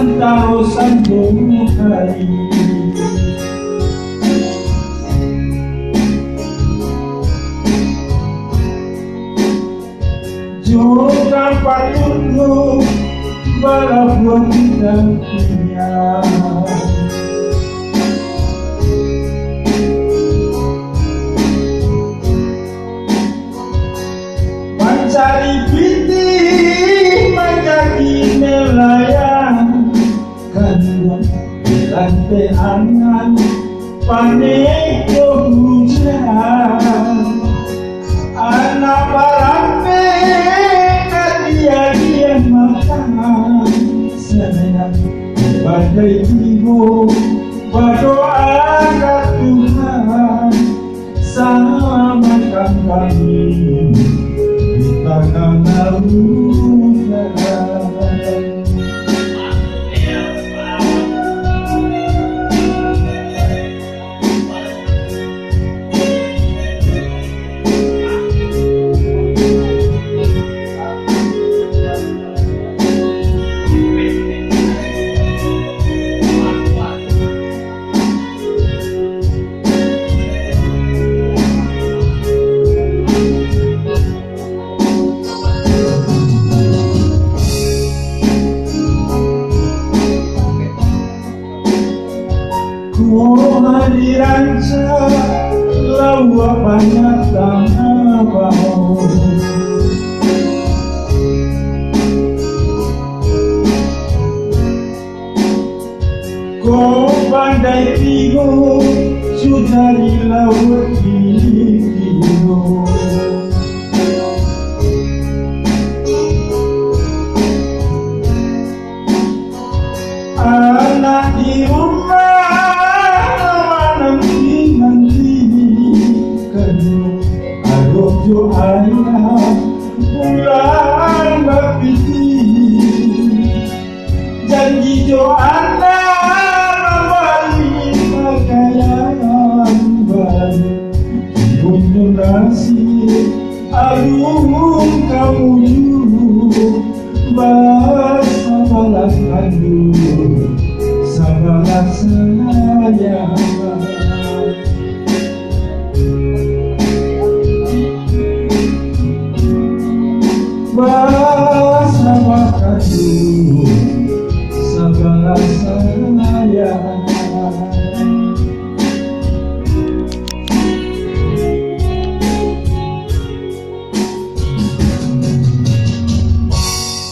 antaro sambung hari Jokan patunggu balabuan dan punya Mencari piti menjadi nelayan Kedua lantai angan panik hujan Anak barambe dia makan senang badai timur berdoa ke Tuhan selamatkan kami di tangan hujan. Dirancang lawa banyak tanah bau Kau pandai tigo sudah di laut tigo Anak di rumah Jo ayah pulang berpiti janji jo anak kembali pakaian baru punya nasi